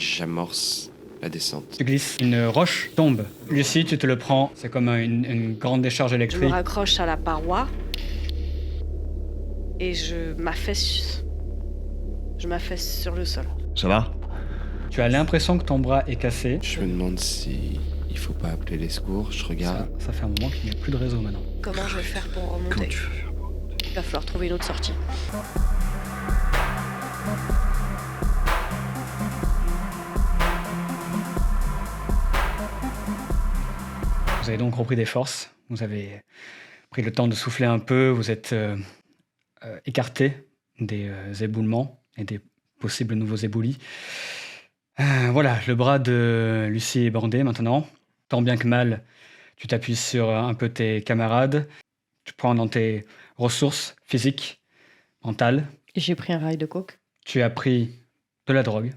J'amorce la descente. Tu glisses, une roche tombe. Lucie, tu te le prends, c'est comme une grande décharge Je me électrique. raccroche à la paroi et je m'affaisse sur le sol. Ça va? Tu as l'impression que ton bras est cassé. Je me demande si il faut pas appeler les secours. Je regarde. Ça fait un moment qu'il n'y a plus de réseau maintenant. Comment je vais faire pour remonter? Comment tu veux faire? Il va falloir trouver une autre sortie. Vous avez donc repris des forces, vous avez pris le temps de souffler un peu, vous êtes écarté des éboulements et des possibles nouveaux éboulis. Voilà, le bras de Lucie est bandé maintenant. Tant bien que mal, tu t'appuies sur un peu tes camarades, tu prends dans tes ressources physiques, mentales. Et j'ai pris un rail de coke. Tu as pris de la drogue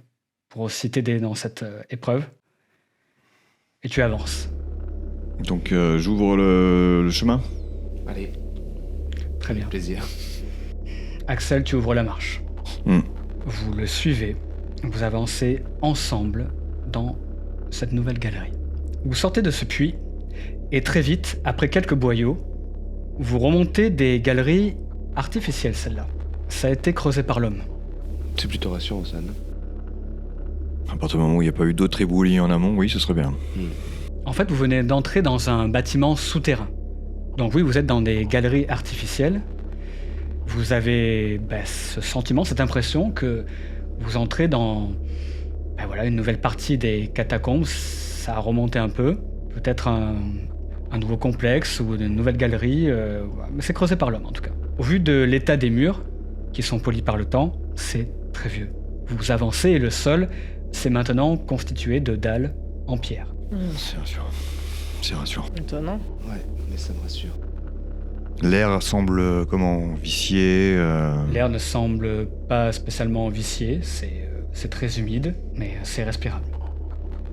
pour aussi t'aider dans cette épreuve. Et tu avances. Donc j'ouvre le chemin. Allez, Très bien. plaisir. Axel, tu ouvres la marche. Vous le suivez. Vous avancez ensemble dans cette nouvelle galerie. Vous sortez de ce puits et très vite, après quelques boyaux, vous remontez des galeries artificielles, celle-là. Ça a été creusé par l'homme. C'est plutôt rassurant ça, non? À partir du moment où il n'y a pas eu d'autres éboulis en amont, oui, ce serait bien. En fait, vous venez d'entrer dans un bâtiment souterrain. Donc oui, vous êtes dans des galeries artificielles. Vous avez ce sentiment, cette impression que vous entrez dans une nouvelle partie des catacombes. Ça a remonté un peu. Peut-être un nouveau complexe ou une nouvelle galerie. Mais c'est creusé par l'homme en tout cas. Au vu de l'état des murs, qui sont polis par le temps, c'est très vieux. Vous avancez et le sol, c'est maintenant constitué de dalles en pierre. C'est rassurant. C'est rassurant. Étonnant. Ouais, mais ça me rassure. L'air semble vicié. L'air ne semble pas spécialement vicié, c'est très humide, mais c'est respirable.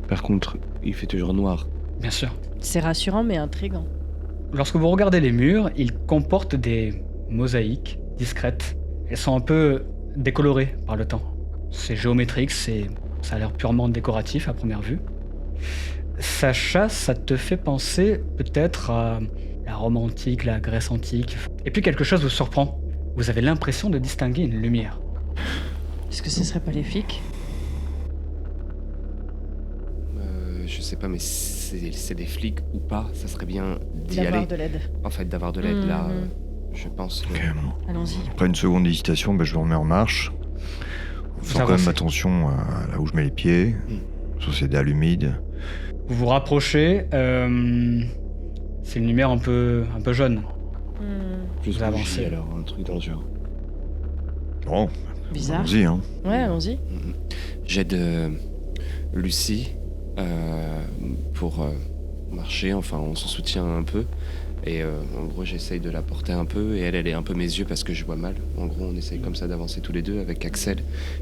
Par contre, il fait toujours noir. Bien sûr. C'est rassurant mais intriguant. Lorsque vous regardez les murs, ils comportent des mosaïques discrètes. Elles sont un peu décolorées par le temps. C'est géométrique, ça a l'air purement décoratif à première vue. Sacha, ça te fait penser peut-être à la Rome antique, la Grèce antique. Et puis quelque chose vous surprend. Vous avez l'impression de distinguer une lumière. Est-ce que ce serait pas les flics? Je sais pas, mais c'est des flics ou pas, ça serait bien d'y aller. D'avoir de l'aide. En fait, d'avoir de l'aide, là, je pense que... Ok, bon. Allons-y. Après une seconde d'hésitation, je me remets en marche. En faisant quand même attention à là où je mets les pieds, sur ces dalles humides. Vous vous rapprochez, c'est une lumière un peu jaune. Plus Vous avancez. alors, un truc dans le genre. Bon, Bizarre. allons-y, hein. Ouais, allons-y. J'aide Lucie pour marcher, enfin on se soutient un peu. Et en gros j'essaye de la porter un peu et elle est un peu mes yeux parce que je vois mal. En gros on essaye comme ça d'avancer tous les deux avec Axel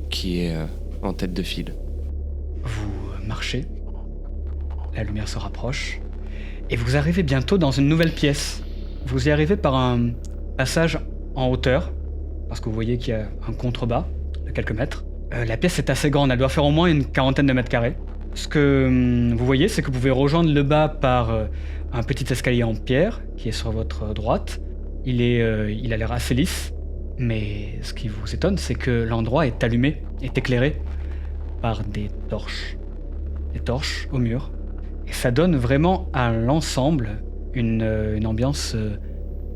qui est en tête de file. Vous marchez, la lumière se rapproche, et vous arrivez bientôt dans une nouvelle pièce. Vous y arrivez par un passage en hauteur, parce que vous voyez qu'il y a un contrebas de quelques mètres. La pièce est assez grande, elle doit faire au moins une 40aine de mètres carrés. Ce que vous voyez, c'est que vous pouvez rejoindre le bas par un petit escalier en pierre qui est sur votre droite. Il a l'air assez lisse, mais ce qui vous étonne, c'est que l'endroit est allumé, est éclairé par des torches au mur. Et ça donne vraiment à l'ensemble une ambiance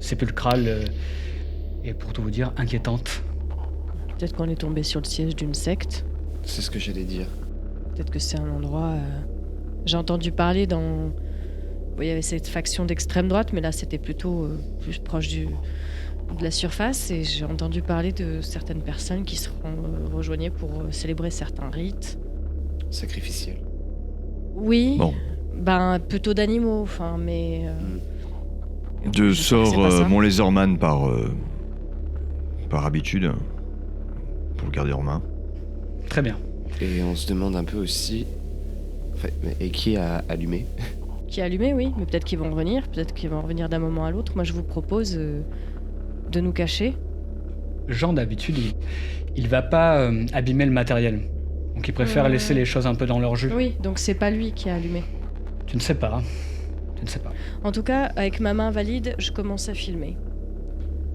sépulcrale et pour tout vous dire, inquiétante. Peut-être qu'on est tombé sur le siège d'une secte. C'est ce que j'allais dire. Peut-être que c'est un endroit... J'ai entendu parler dans... Il y avait cette faction d'extrême droite, mais là c'était plutôt plus proche de la surface. Et j'ai entendu parler de certaines personnes qui se rejoignaient pour célébrer certains rites. Sacrificiel. Oui, Bon. Plutôt d'animaux, mais... Je sais que c'est pas sors ça. mon laserman par habitude, pour le garder en main. Très bien. Et on se demande un peu aussi... Et qui a allumé? Qui est allumé, oui, mais peut-être qu'ils vont revenir d'un moment à l'autre. Moi je vous propose de nous cacher. Jean, d'habitude, il va pas abîmer le matériel. Donc il préfère laisser les choses un peu dans leur jus. Oui, donc c'est pas lui qui a allumé. Tu ne sais pas. Tu ne sais pas. En tout cas, avec ma main valide, je commence à filmer.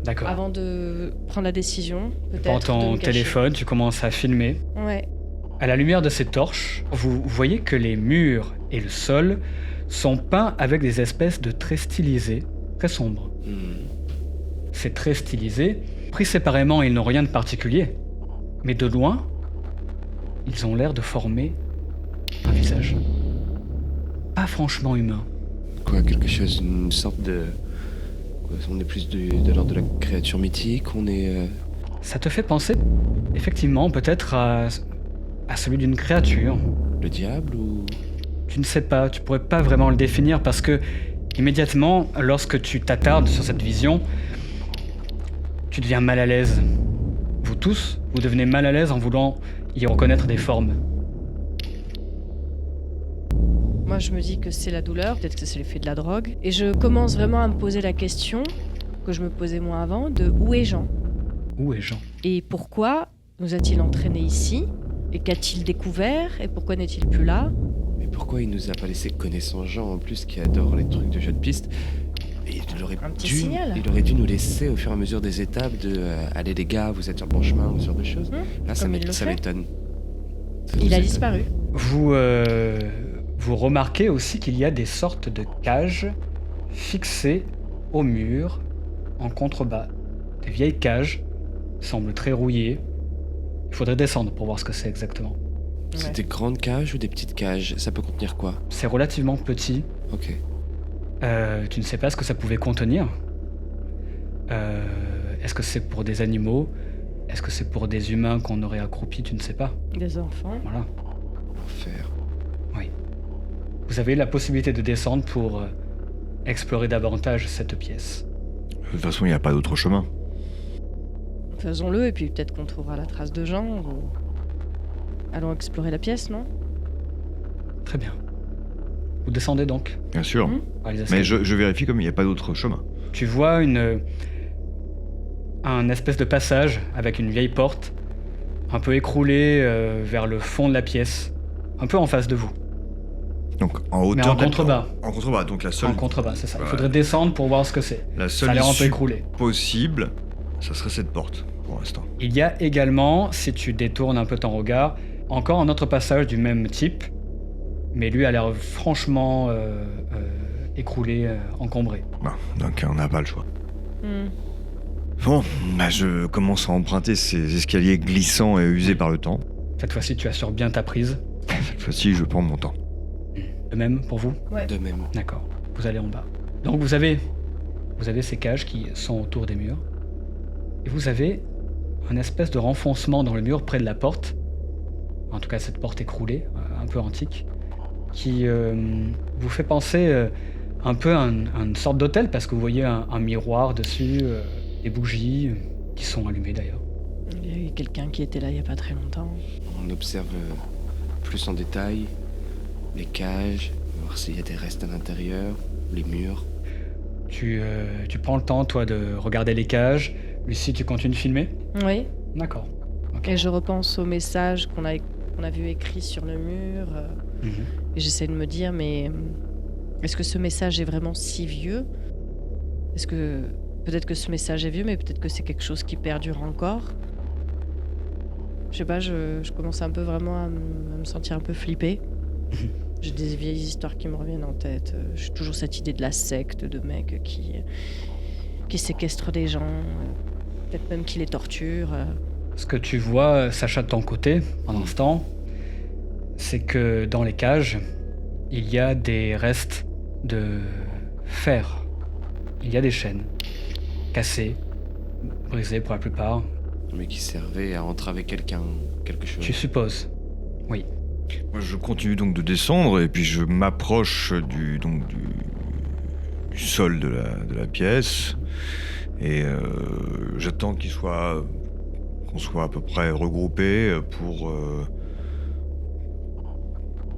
D'accord. Avant de prendre la décision, peut-être. Prends de ton me cacher. téléphone, tu commences à filmer. Ouais. À la lumière de ces torches, vous voyez que les murs et le sol sont peints avec des espèces de traits stylisés, très sombres. Ces traits stylisés, pris séparément, ils n'ont rien de particulier. Mais de loin, ils ont l'air de former un visage. Pas franchement humain. Quoi, quelque chose, une sorte de... quoi, on est plus de l'ordre de la créature mythique, on est... Ça te fait penser, effectivement, peut-être à celui d'une créature. le diable ou... Tu ne sais pas, tu pourrais pas vraiment le définir parce que, immédiatement, lorsque tu t'attardes sur cette vision, tu deviens mal à l'aise. Vous tous, vous devenez mal à l'aise en voulant y reconnaître des formes. Moi, je me dis que c'est la douleur, peut-être que c'est l'effet de la drogue. Et je commence vraiment à me poser la question, que je me posais moi avant, de où est Jean ? Où est Jean ? Et pourquoi nous a-t-il entraînés ici ? Et qu'a-t-il découvert ? Et pourquoi n'est-il plus là ? Mais pourquoi il nous a pas laissé connaissant Jean en plus qui adore les trucs de jeu de piste ? Et Un petit signal. Il aurait dû nous laisser au fur et à mesure des étapes de allez les gars, vous êtes sur le bon chemin ou ce genre de choses. Là, ça comme il le ça fait. m'étonne. Ça Il nous a étonne. disparu. Vous remarquez aussi qu'il y a des sortes de cages fixées au mur en contrebas. Des vieilles cages, semblent très rouillées. Il faudrait descendre pour voir ce que c'est exactement. C'est Ouais. des grandes cages ou des petites cages ? Ça peut contenir quoi ? C'est relativement petit. Ok. Tu ne sais pas ce que ça pouvait contenir. Est-ce que c'est pour des animaux ? Est-ce que c'est pour des humains qu'on aurait accroupis ? Tu ne sais pas. Des enfants. Voilà. L'enfer. Oui. Vous avez la possibilité de descendre pour explorer davantage cette pièce. De toute façon, il n'y a pas d'autre chemin. Faisons-le, et puis peut-être qu'on trouvera la trace de Jean. Ou... Allons explorer la pièce, non ? Très bien. Vous descendez donc Bien sûr. par les Mais escaliers. je vérifie comme il n'y a pas d'autre chemin. Tu vois un espèce de passage avec une vieille porte, un peu écroulée vers le fond de la pièce, un peu en face de vous. Donc en hauteur. Mais en contrebas. En contrebas, donc la seule. En contrebas, c'est ça. Il Ouais. faudrait descendre pour voir ce que c'est. La Ça seule a l'air un peu issue écroulé. possible, ça serait cette porte pour l'instant. Il y a également, si tu détournes un peu ton regard, encore un autre passage du même type, mais lui a l'air franchement écroulé, encombré. Bon, donc on n'a pas le choix. Hmm. Bon, bah je commence à emprunter ces escaliers glissants et usés par le temps. Cette fois-ci, tu assures bien ta prise. Cette fois-ci, je prends mon temps. De même pour vous ? De même. D'accord. Vous allez en bas. Donc vous avez ces cages qui sont autour des murs. Et vous avez un espèce de renfoncement dans le mur près de la porte. En tout cas, cette porte écroulée, un peu antique, qui vous fait penser un peu à une sorte d'hôtel, parce que vous voyez un miroir dessus, des bougies qui sont allumées d'ailleurs. Il y a eu quelqu'un qui était là il n'y a pas très longtemps. On observe plus en détail les cages, voir s'il y a des restes à l'intérieur, les murs. Tu prends le temps, toi, de regarder les cages. Lucie, tu continues de filmer ? Oui. D'accord. Ok. Et je repense au message qu'on a vu écrit sur le mur. Mhm. Et j'essaie de me dire, mais est-ce que ce message est vraiment si vieux ? Est-ce que peut-être que ce message est vieux, mais peut-être que c'est quelque chose qui perdure encore ? Je sais pas, je commence un peu vraiment à me sentir un peu flippée. J'ai des vieilles histoires qui me reviennent en tête. J'ai toujours cette idée de la secte, de mecs qui séquestrent des gens, peut-être même qui les torturent. Ce que tu vois, Sacha, de ton côté, pendant ce temps, c'est que dans les cages, il y a des restes de fer. Il y a des chaînes, cassées, brisées pour la plupart. Mais qui servait à entraver quelqu'un, quelque chose. Tu supposes. Oui. Moi, je continue donc de descendre et puis je m'approche du sol de la pièce et j'attends qu'on soit à peu près regroupés pour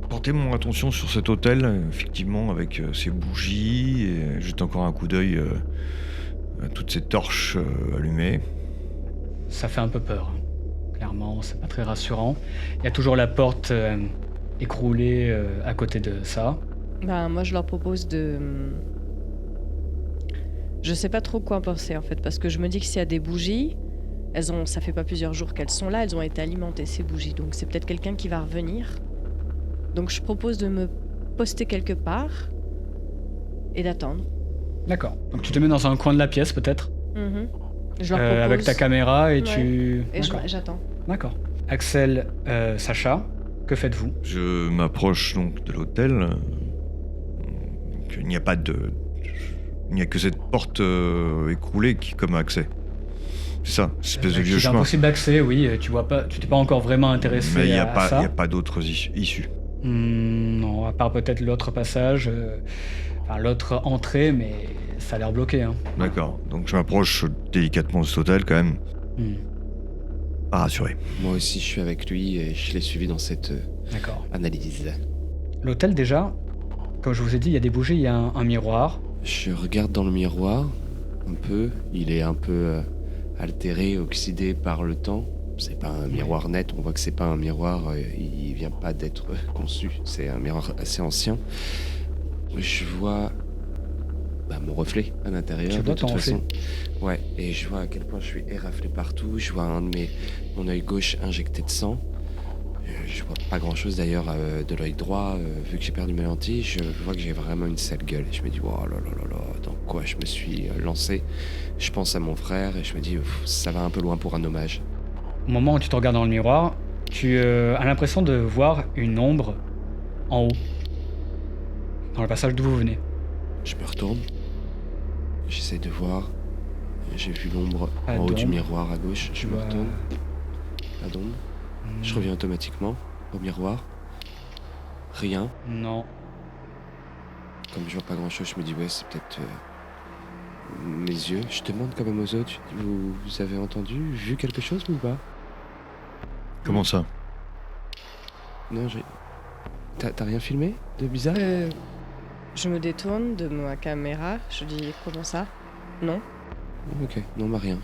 porter mon attention sur cet hôtel, effectivement, avec ses bougies et jeter encore un coup d'œil à toutes ces torches allumées. Ça fait un peu peur. Clairement, c'est pas très rassurant. Il y a toujours la porte écroulée à côté de ça. Ben, moi, je leur propose de... Je sais pas trop quoi en penser, en fait, parce que je me dis que s'il y a des bougies, ça fait pas plusieurs jours qu'elles sont là, elles ont été alimentées, ces bougies. Donc c'est peut-être quelqu'un qui va revenir. Donc je propose de me poster quelque part et d'attendre. D'accord. Donc tu te mets dans un coin de la pièce, peut-être, Je leur propose... avec ta caméra et Ouais. tu... Et D'accord. j'attends. D'accord. Axel, Sacha, que faites-vous? Je m'approche donc de l'hôtel. Donc, il n'y a pas de... Il n'y a que cette porte écroulée qui comme accès. C'est ça, cette espèce de vieux C'est chemin. impossible d'accès, oui. Tu vois pas, tu t'es pas encore vraiment intéressé Mais il n'y à a ça. pas d'autres issues. Non, à part peut-être l'autre passage, enfin l'autre entrée, mais ça a l'air bloqué. Hein. D'accord, donc je m'approche délicatement de cet hôtel quand même. Pas rassuré. Moi aussi, je suis avec lui et je l'ai suivi dans cette D'accord. analyse. L'hôtel, déjà, comme je vous ai dit, il y a des bougies, il y a un miroir. Je regarde dans le miroir un peu. Il est un peu altéré, oxydé par le temps. C'est pas un miroir net. On voit que c'est pas un miroir. Il vient pas d'être conçu. C'est un miroir assez ancien. Je vois mon reflet à l'intérieur. Tu vois de toute ton reflet. façon. Ouais. Et je vois à quel point je suis éraflé partout. Je vois mon œil gauche injecté de sang. Je vois pas grand chose d'ailleurs de l'œil droit, vu que j'ai perdu mes lentilles, je vois que j'ai vraiment une sale gueule. Et je me dis, oh là là là là, dans quoi je me suis lancé. Je pense à mon frère et je me dis, ça va un peu loin pour un hommage. Au moment où tu te regardes dans le miroir, tu as l'impression de voir une ombre en haut, dans le passage d'où vous venez. Je me retourne, j'essaie de voir. J'ai vu l'ombre Pas en haut du d'ombre. miroir à gauche. Je me vois- retourne, pas d'ombre. Je reviens automatiquement au miroir. Rien. Non. Comme je vois pas grand chose, je me dis, ouais, c'est peut-être mes yeux. Je demande quand même aux autres, vous avez entendu, vu quelque chose ou pas? Comment ça? Non, j'ai. T'as rien filmé de bizarre? Je me détourne de ma caméra, je dis comment ça? Non. Ok, non, rien.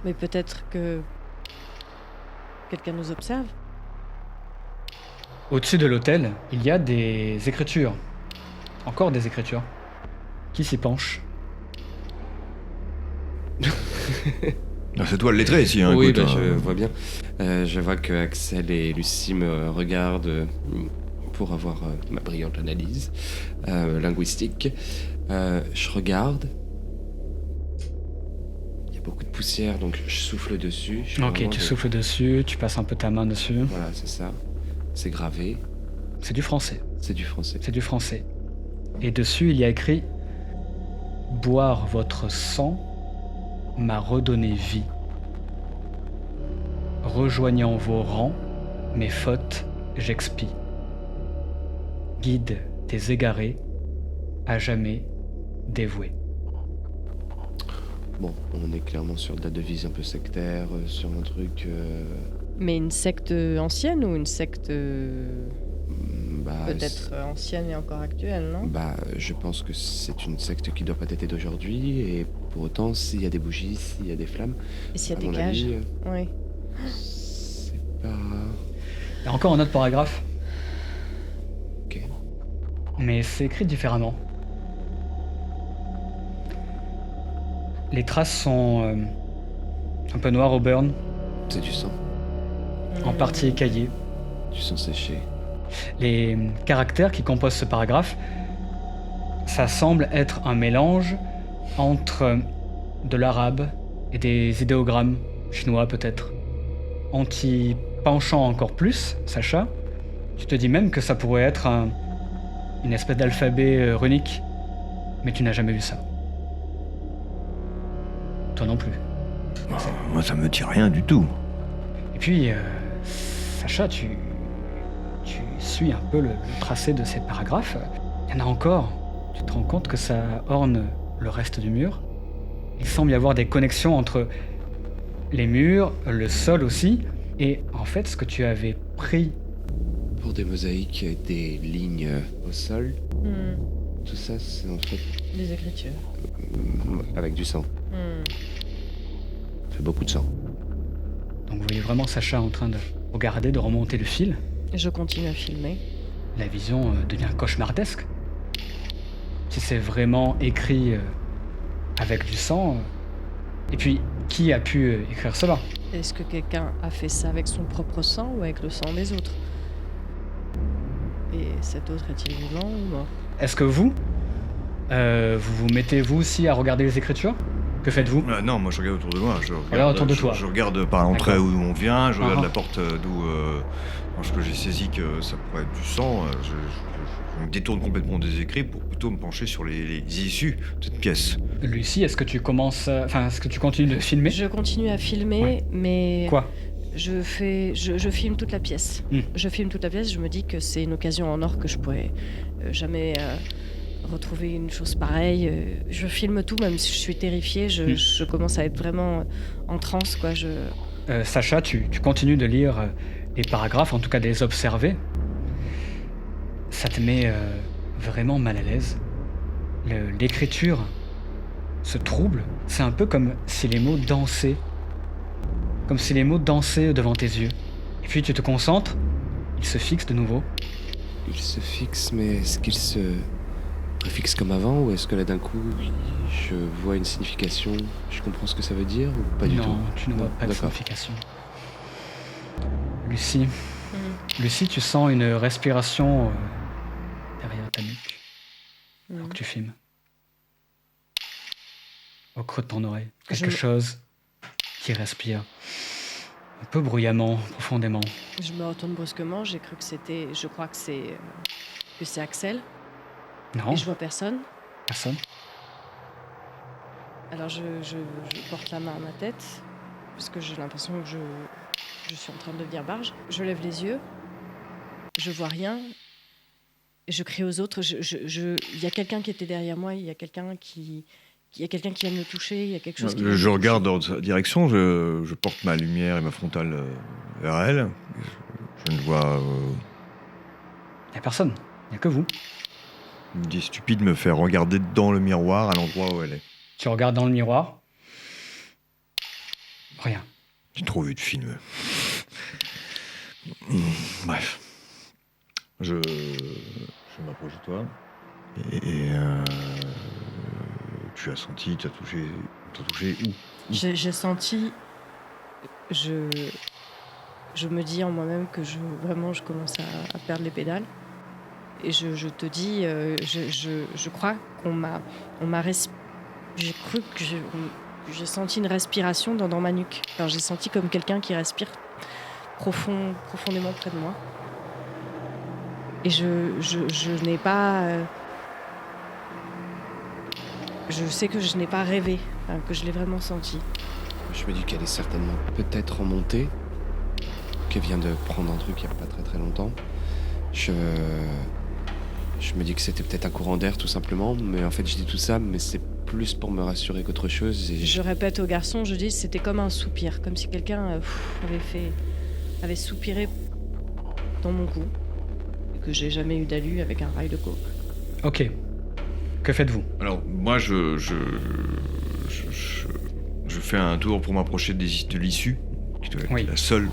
Mais peut-être que quelqu'un nous observe. Au-dessus de l'hôtel, il y a des écritures. Encore des écritures. Qui s'y penche? Ah, c'est toi le lettré ici, hein, Oui, écoute, je vois bien. Je vois que Axel et Lucie me regardent pour avoir ma brillante analyse linguistique. Je regarde. Il y a beaucoup de poussière, donc je souffle dessus. Je fais Ok, vraiment tu des- souffles dessus, tu passes un peu ta main dessus. Voilà, c'est ça. C'est gravé. C'est du français. C'est du français. C'est du français. Et dessus, il y a écrit « Boire votre sang m'a redonné vie. Rejoignant vos rangs, mes fautes, j'expie. Guide des égarés, à jamais dévoué. » Bon, on est clairement sur de la devise un peu sectaire, sur un truc. Mais une secte ancienne ou une secte peut-être ancienne et encore actuelle, non? Je pense que c'est une secte qui doit pas dater d'aujourd'hui, et pour autant, s'il y a des bougies, s'il y a des flammes, Et s'il y a à des mon cages? avis, Oui. c'est pas. Il y a encore un autre paragraphe, Ok. mais c'est écrit différemment. Les traces sont un peu noires au burn, C'est du sang. en partie écaillées. Du sang séché. Les caractères qui composent ce paragraphe, ça semble être un mélange entre de l'arabe et des idéogrammes chinois peut-être. En t'y penchant encore plus, Sacha, tu te dis même que ça pourrait être une espèce d'alphabet runique, mais tu n'as jamais vu ça. Toi non plus. Moi, ça me dit rien du tout. Et puis, Sacha, tu suis un peu le tracé de ces paragraphes. Il y en a encore. Tu te rends compte que ça orne le reste du mur. Il semble y avoir des connexions entre les murs, le sol aussi. Et en fait, ce que tu avais pris... Pour des mosaïques et des lignes au sol, tout ça, c'est en fait Les écritures. avec du sang. Ça fait beaucoup de sang. Donc vous voyez vraiment Sacha en train de regarder, de remonter le fil. Je continue à filmer. La vision devient cauchemardesque. Si c'est vraiment écrit avec du sang. Et puis, qui a pu écrire cela? Est-ce que quelqu'un a fait ça avec son propre sang ou avec le sang des autres? Et cet autre est-il vivant ou mort? Est-ce que vous vous mettez vous aussi à regarder les écritures? Que faites-vous? Non, moi je regarde autour de moi. Regarde autour de toi. Je regarde par l'entrée D'accord. où on vient, je regarde Ah. la porte d'où lorsque j'ai saisi que ça pourrait être du sang, je me détourne complètement des écrits pour plutôt me pencher sur les issues de cette pièce. Lucie, est-ce que tu commences... est-ce que tu continues de filmer? Je continue à filmer, Ouais. mais Quoi? je filme toute la pièce. Je filme toute la pièce, je me dis que c'est une occasion en or que je pourrais jamais retrouver une chose pareille. Je filme tout, même si je suis terrifiée, je commence à être vraiment en transe, quoi. Sacha, tu continues de lire les paragraphes, en tout cas de les observer. Ça te met vraiment mal à l'aise. L'écriture se trouble. C'est un peu comme si les mots dansaient. Comme si les mots dansaient devant tes yeux. Et puis tu te concentres, ils se fixent de nouveau. Il se fixe, mais est-ce qu'il se fixe comme avant ou est-ce que là d'un coup je vois une signification? Je comprends ce que ça veut dire ou pas du tout? Non, tu ne vois Non, pas de d'accord. signification. Lucie, tu sens une respiration derrière ta nuque. Alors que tu filmes. Au creux de ton oreille. Quelque chose qui respire. Un peu bruyamment, profondément. Je me retourne brusquement, j'ai cru que c'était... Je crois que c'est Axel. Non, Et je vois personne. personne. Alors je porte la main à ma tête, parce que j'ai l'impression que je suis en train de devenir barge. Je lève les yeux, je vois rien, et je crie aux autres. Il y a quelqu'un qui était derrière moi, il y a quelqu'un qui vient de me toucher, il y a quelque chose qui vient de Je me regarde toucher. dans sa direction, je porte ma lumière et ma frontale vers elle. Je ne vois... Il n'y a personne. Il n'y a que vous. Il me dit stupide de me faire regarder dans le miroir à l'endroit où elle est. Tu regardes dans le miroir. Rien. J'ai trop vu de films. Bref. Je m'approche de toi. Et tu as senti, tu as touché où? J'ai senti... Je me dis en moi-même que je commence à perdre les pédales. Et je te dis, je crois qu'on m'a j'ai cru que j'ai senti une respiration dans ma nuque. Alors, j'ai senti comme quelqu'un qui respire profondément près de moi. Et je n'ai pas... je sais que je n'ai pas rêvé, enfin, que je l'ai vraiment senti. Je me dis qu'elle est certainement peut-être remontée, qu'elle vient de prendre un truc il n'y a pas très très longtemps. Je me dis que c'était peut-être un courant d'air tout simplement, mais en fait je dis tout ça, mais c'est plus pour me rassurer qu'autre chose. Et Je répète au garçon, je dis, c'était comme un soupir, comme si quelqu'un avait soupiré dans mon cou, et que j'ai jamais eu d'alu avec un rail de coke. Ok. Que faites-vous? Alors, moi, je fais un tour pour m'approcher de l'issue, qui doit être Oui. la seule.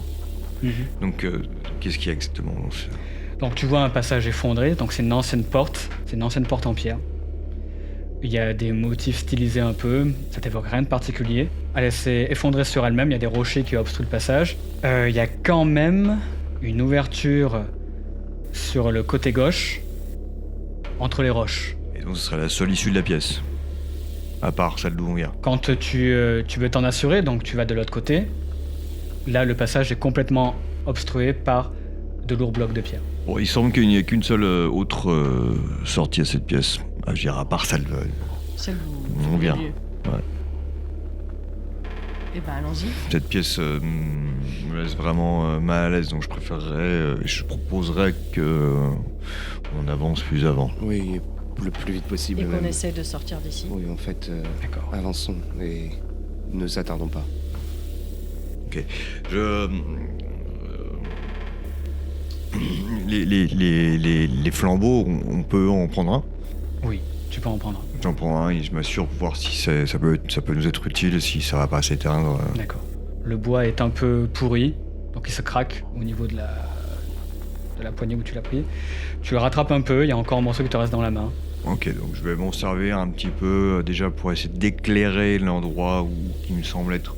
Mhm. Donc, qu'est-ce qu'il y a exactement dans ce... Donc tu vois un passage effondré, donc c'est une ancienne porte en pierre. Il y a des motifs stylisés un peu, ça t'évoque rien de particulier. Elle s'est effondrée sur elle-même, il y a des rochers qui obstruent le passage. Il y a quand même une ouverture sur le côté gauche, entre les roches. Et donc, ce serait la seule issue de la pièce, à part celle d'où on vient. Quand tu veux t'en assurer, donc tu vas de l'autre côté, là le passage est complètement obstrué par de lourds blocs de pierre. Bon, il semble qu'il n'y ait qu'une seule autre sortie à cette pièce. Je dirais, à part celle... Celle où On vient. lieu. Ouais. Eh ben allons-y. Cette pièce me laisse vraiment mal à l'aise, donc je préférerais, je proposerais que on avance plus avant. oui, le plus vite possible Et qu'on même. essaie de sortir d'ici. Oui, en fait, D'accord. avançons et ne nous attardons pas. Ok. Les flambeaux, on peut en prendre un. Oui, tu peux en prendre un. J'en prends un et je m'assure pour voir si ça peut nous être utile, si ça va pas s'éteindre. D'accord. Le bois est un peu pourri, donc il se craque au niveau de la poignée où tu l'as pris. Tu le rattrapes un peu, il y a encore un morceau qui te reste dans la main. Ok, donc je vais m'en servir un petit peu déjà pour essayer d'éclairer l'endroit qui me semble être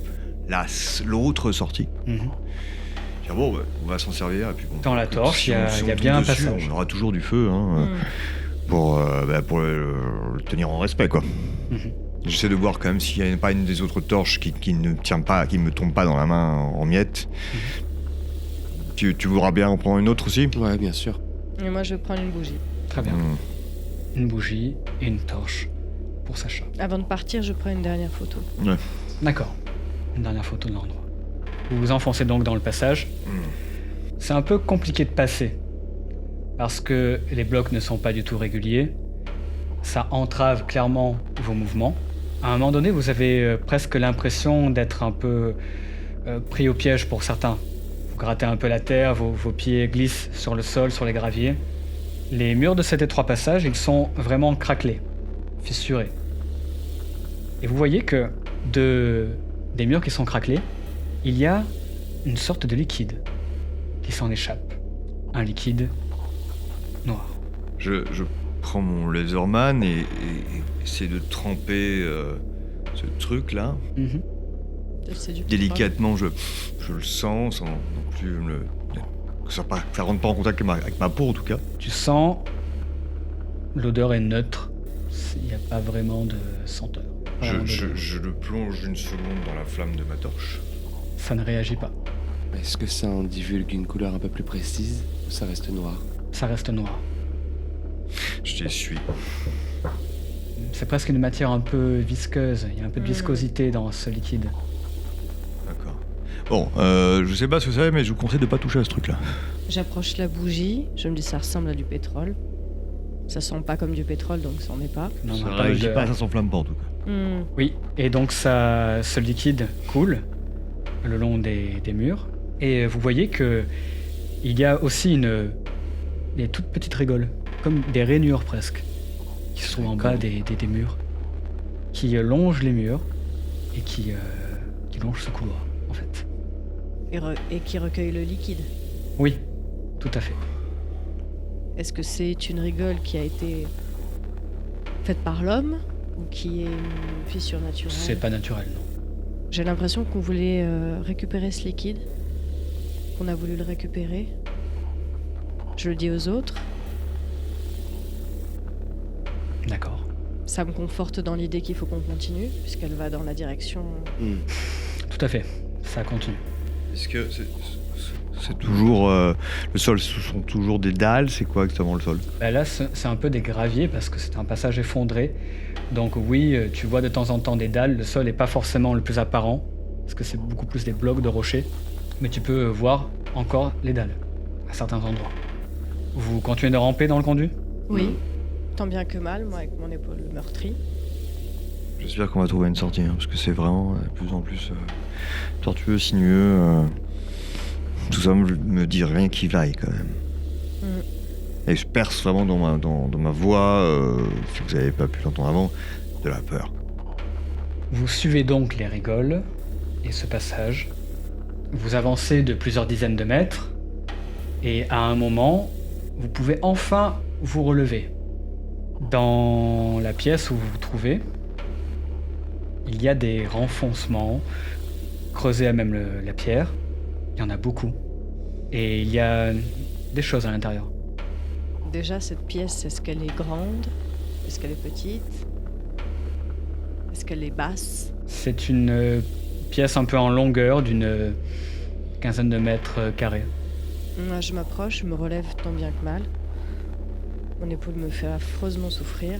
l'autre sortie. Dire, bon, on va s'en servir. Et puis, Dans la torche, si il y a on bien un tombe dessus, passage. On aura toujours du feu pour le tenir en respect, quoi. J'essaie de voir quand même s'il n'y a pas une des autres torches qui ne tient pas, qui me tombe pas dans la main en miettes. Tu voudras bien en prendre une autre aussi? Ouais, bien sûr. Et moi, je vais prendre une bougie. Très bien. Une bougie et une torche pour Sacha. Avant de partir, je prends une dernière photo. Ouais. D'accord. Une dernière photo de l'endroit. Vous vous enfoncez donc dans le passage. C'est un peu compliqué de passer parce que les blocs ne sont pas du tout réguliers. Ça entrave clairement vos mouvements. À un moment donné, vous avez presque l'impression d'être un peu pris au piège pour certains. Vous grattez un peu la terre, vos pieds glissent sur le sol, sur les graviers. Les murs de cet étroit passage, ils sont vraiment craquelés, fissurés. Et vous voyez que des murs qui sont craquelés, il y a une sorte de liquide qui s'en échappe. Un liquide noir. Je prends mon laserman et essaie de tremper ce truc-là. C'est du Délicatement, je le sens sans non plus que ça rentre pas en contact avec ma peau, en tout cas. Tu sens, l'odeur est neutre, il n'y a pas vraiment de senteur. Je le plonge une seconde dans la flamme de ma torche. Ça ne réagit pas, Est-ce que ça en divulgue une couleur un peu plus précise ou ça reste noir? ça reste noir. Je t'essuie. C'est presque une matière un peu visqueuse, il y a un peu de viscosité dans ce liquide. D'accord. Bon, je sais pas ce que c'est, mais je vous conseille de pas toucher à ce truc-là. J'approche la bougie, je me dis ça ressemble à du pétrole. Ça sent pas comme du pétrole, donc ça en est pas. Non, Ça on n'a pas réagit eu de- pas, ça s'enflamme pas en tout cas. Oui, et donc ce liquide coule le long des murs. Et vous voyez que il y a aussi des toutes petites rigoles, comme des rainures presque, qui se trouvent en bas des murs, qui longent les murs et qui longent ce couloir, en fait. Et qui recueille le liquide. Oui, tout à fait. Est-ce que c'est une rigole qui a été faite par l'homme ou qui est une fissure naturelle? C'est pas naturel, non. J'ai l'impression qu'on voulait récupérer ce liquide, qu'on a voulu le récupérer. Je le dis aux autres. D'accord. Ça me conforte dans l'idée qu'il faut qu'on continue, puisqu'elle va dans la direction... Tout à fait, ça continue. Est-ce que c'est toujours... le sol, ce sont toujours des dalles? C'est quoi exactement le sol? Bah là, c'est un peu des graviers parce que c'est un passage effondré. Donc oui, tu vois de temps en temps des dalles. Le sol n'est pas forcément le plus apparent parce que c'est beaucoup plus des blocs de rochers. Mais tu peux voir encore les dalles à certains endroits. Vous continuez de ramper dans le conduit? Oui, tant bien que mal, moi avec mon épaule meurtrie. J'espère qu'on va trouver une sortie, parce que c'est vraiment de plus en plus tortueux, sinueux. Tout ça me dit rien qui vaille quand même. Et je perce vraiment dans ma voix, si vous n'avez pas pu l'entendre avant, de la peur. Vous suivez donc les rigoles et ce passage. Vous avancez de plusieurs dizaines de mètres et à un moment, vous pouvez enfin vous relever. Dans la pièce où vous vous trouvez, il y a des renfoncements creusés à même la pierre. Il y en a beaucoup. Et il y a des choses à l'intérieur. Déjà, cette pièce, est-ce qu'elle est grande? Est-ce qu'elle est petite? Est-ce qu'elle est basse? C'est une pièce un peu en longueur d'une quinzaine de mètres carrés. Moi, je m'approche, je me relève tant bien que mal. Mon épaule me fait affreusement souffrir.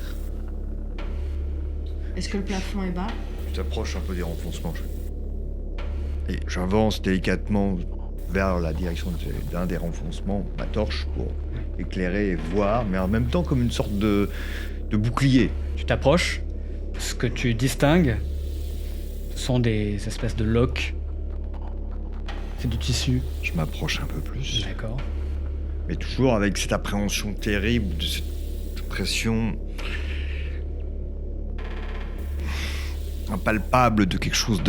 Est-ce que le plafond est bas? Je t'approche un peu des renfoncements. Et j'avance délicatement vers la direction d'un des renfoncements, ma torche, pour éclairer et voir, mais en même temps comme une sorte de bouclier. Tu t'approches, ce que tu distingues, ce sont des espèces de loques. C'est du tissu. Je m'approche un peu plus. D'accord. Mais toujours avec cette appréhension terrible, de cette impression impalpable de quelque chose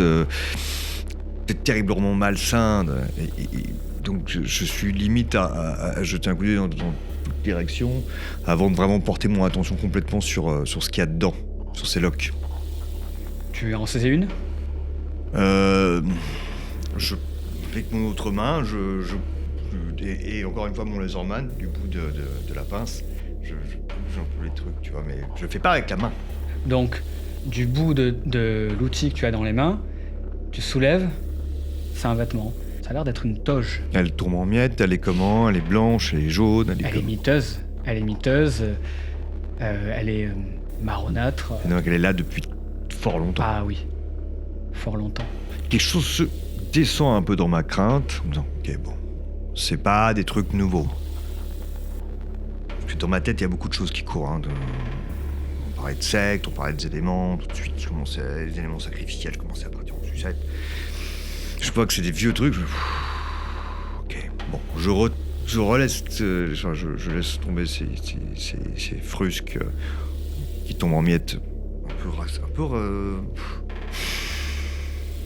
terriblement malsain. Donc je suis limite à jeter un coup d'œil dans toute direction avant de vraiment porter mon attention complètement sur ce qu'il y a dedans, sur ces loques. Tu en saisis une? Avec mon autre main, et encore une fois mon laserman, du bout de la pince, je bouge un peu les trucs, tu vois, mais je le fais pas avec la main. Donc, du bout de l'outil que tu as dans les mains, tu soulèves, c'est un vêtement. Ça a l'air d'être une toge. Elle tombe en miettes, elle est comment? Elle est blanche, elle est jaune, Elle est miteuse. Elle est miteuse. Elle est marronâtre. Donc elle est là depuis fort longtemps. Ah oui, fort longtemps. Quelque chose se descend un peu dans ma crainte, en me disant, ok, bon, c'est pas des trucs nouveaux. Parce que dans ma tête, il y a beaucoup de choses qui courent. Hein, on parlait de secte, on parlait des éléments, tout de suite, les éléments sacrificiels, je commençais à partir en sucette. Je vois que c'est des vieux trucs. Ok, bon, je laisse tomber ces frusques qui tombent en miettes.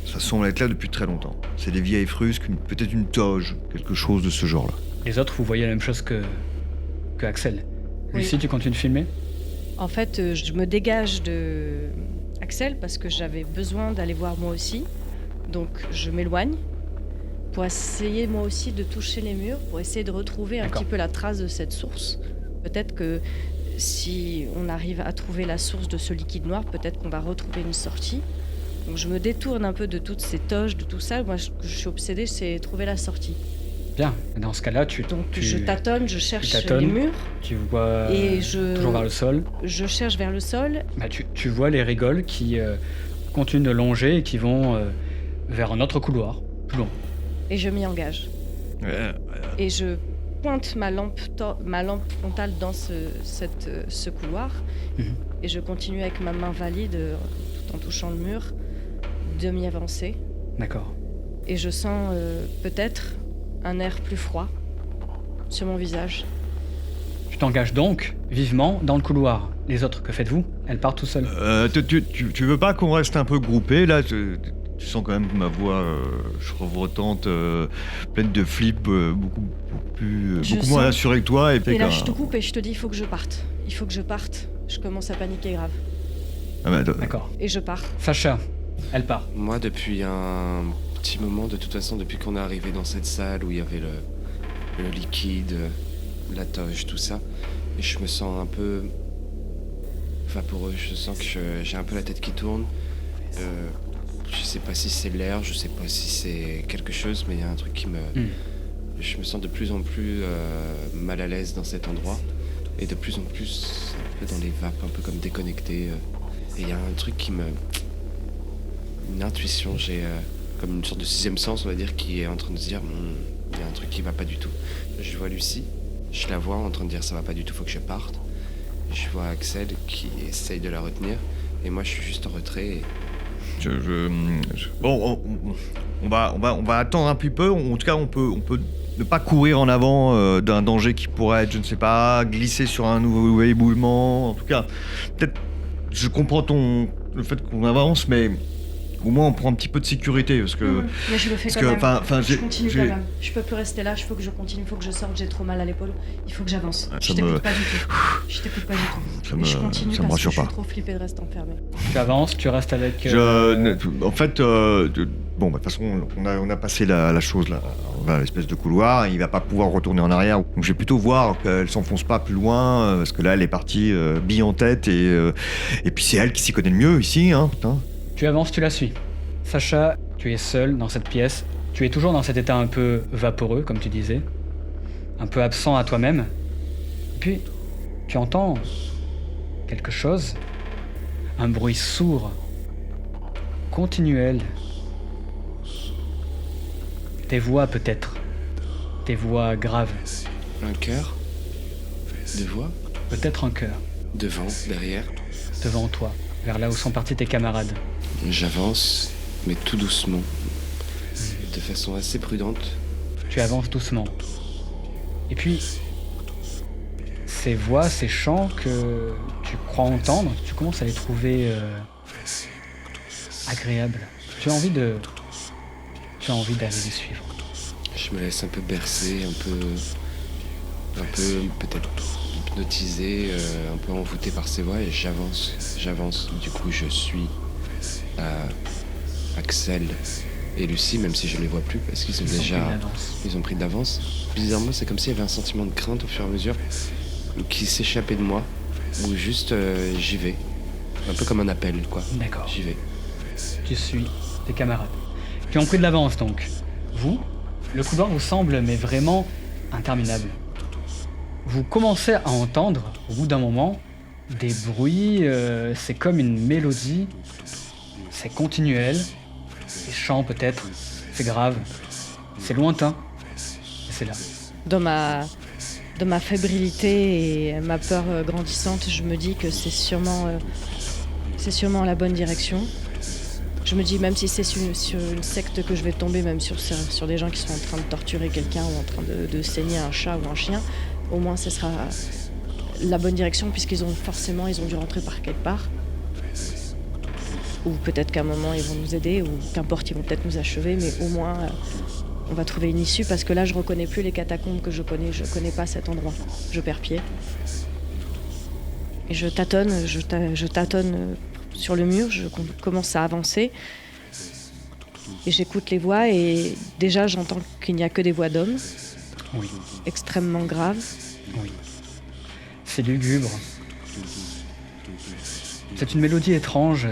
Ça semble être là depuis très longtemps. C'est des vieilles frusques, peut-être une toge, quelque chose de ce genre-là. Les autres, vous voyez la même chose que Axel. Oui. Lucie, tu continues de filmer? En fait, je me dégage de Axel parce que j'avais besoin d'aller voir moi aussi. Donc je m'éloigne pour essayer moi aussi de toucher les murs, pour essayer de retrouver un petit peu la trace de cette source. Peut-être que si on arrive à trouver la source de ce liquide noir, peut-être qu'on va retrouver une sortie. Donc je me détourne un peu de toutes ces toges, de tout ça. Moi, je suis obsédée, c'est trouver la sortie. Bien, dans ce cas-là, je tâtonne, je cherche les murs. Tu vois et toujours vers le sol. Je cherche vers le sol. Bah, tu vois les rigoles qui continuent de longer et qui vont vers un autre couloir, plus long. Et je m'y engage. Et je pointe ma lampe frontale dans ce couloir. Et je continue avec ma main valide, tout en touchant le mur, de m'y avancer. D'accord. Et je sens peut-être un air plus froid sur mon visage. Tu t'engages donc vivement dans le couloir. Les autres, que faites-vous? Elle part tout seule. Tu veux pas qu'on reste un peu groupés là? Tu sens quand même ma voix chevrotante, pleine de flips, beaucoup moins assurée que toi. Et là, je te coupe et je te dis, il faut que je parte. Il faut que je parte. Je commence à paniquer grave. Ah bah, d'accord. Et je pars. Sacha, elle part. Moi, depuis un petit moment, de toute façon, depuis qu'on est arrivé dans cette salle où il y avait le liquide, la toge, tout ça, et je me sens un peu vaporeux. Je sens que j'ai un peu la tête qui tourne. Je sais pas si c'est l'air, je sais pas si c'est quelque chose, mais il y a un truc qui me... Je me sens de plus en plus mal à l'aise dans cet endroit, et de plus en plus un peu dans les vapes, un peu comme déconnecté. Et il y a un truc qui me... Une intuition, j'ai comme une sorte de sixième sens, on va dire, qui est en train de se dire, il y a un truc qui va pas du tout. Je vois Lucie, je la vois en train de dire ça va pas du tout, faut que je parte. Je vois Axel qui essaye de la retenir, et moi je suis juste en retrait. Et... Bon, on va attendre un petit peu. En tout cas, on peut ne pas courir en avant d'un danger qui pourrait être, je ne sais pas, glisser sur un nouveau éboulement. En tout cas, peut-être, je comprends le fait qu'on avance, mais au moins on prend un petit peu de sécurité parce que. Mais je le fais quand même. Je continue quand même. Je peux plus rester là. Il faut que je continue. Il faut que je sorte. J'ai trop mal à l'épaule. Il faut que j'avance. Je t'écoute pas du tout. Je t'écoute pas du tout. Mais je continue parce que je suis trop flippée de rester enfermée. Tu avances. Tu restes avec. En fait, bon, de toute façon, on a passé la chose là. On va à l'espèce de couloir. Il va pas pouvoir retourner en arrière. Donc je vais plutôt voir qu'elle s'enfonce pas plus loin parce que là, elle est partie bille en tête et puis c'est elle qui s'y connaît le mieux ici, hein. Putain. Tu avances, tu la suis. Sacha, tu es seul dans cette pièce. Tu es toujours dans cet état un peu vaporeux, comme tu disais. Un peu absent à toi-même. Et puis, tu entends quelque chose. Un bruit sourd. Continuel. Tes voix peut-être. Tes voix graves. Un cœur? Des voix? Peut-être un cœur. Devant, derrière? Devant toi, vers là où sont partis tes camarades. J'avance, mais tout doucement, de façon assez prudente. Tu avances doucement. Et puis, ces voix, ces chants que tu crois entendre, tu commences à les trouver agréables. Tu as envie de tu as envie d'aller les suivre? Je me laisse un peu bercer, un peu peut-être hypnotisé, un peu envoûté par ses voix et j'avance. Du coup, je suis Axel et Lucie, même si je les vois plus parce qu'ils sont ils ont pris de l'avance. Bizarrement, c'est comme s'il y avait un sentiment de crainte au fur et à mesure qui s'échappait de moi, ou juste j'y vais, un peu comme un appel, quoi. D'accord. J'y vais. Tu suis tes camarades qui ont pris de l'avance donc. Vous, le couloir vous semble mais vraiment interminable. Vous commencez à entendre, au bout d'un moment, des bruits, c'est comme une mélodie, c'est continuel, des chants peut-être, c'est grave, c'est lointain, et c'est là. Dans ma fébrilité et ma peur grandissante, je me dis que c'est sûrement la bonne direction. Je me dis, même si c'est sur une secte que je vais tomber, même sur des gens qui sont en train de torturer quelqu'un ou en train de saigner un chat ou un chien, au moins ce sera la bonne direction puisqu'ils ont dû rentrer par quelque part. Ou peut-être qu'à un moment ils vont nous aider, ou qu'importe, ils vont peut-être nous achever, mais au moins on va trouver une issue parce que là je reconnais plus les catacombes que je connais pas cet endroit. Je perds pied. Et je tâtonne sur le mur, je commence à avancer et j'écoute les voix et déjà j'entends qu'il n'y a que des voix d'hommes, Oui, extrêmement graves. oui. C'est lugubre. C'est une mélodie étrange,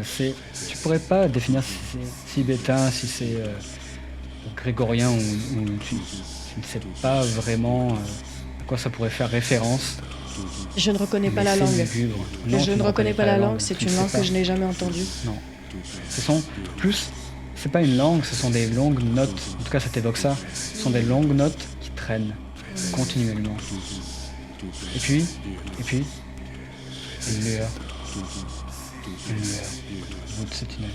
tu pourrais pas définir si c'est tibétain, si c'est grégorien ou tu ne sais pas vraiment à quoi ça pourrait faire référence. Je ne reconnais pas Mais la c'est langue. lugubre. Non, Je tu ne reconnais pas la langue, tu c'est ne une sais langue pas. que je n'ai jamais entendue. Non. C'est pas une langue, ce sont des longues notes. En tout cas, ça t'évoque ça. Ce sont des longues notes qui traînent continuellement. Et puis, une lueur. Au bout de ce tunnel.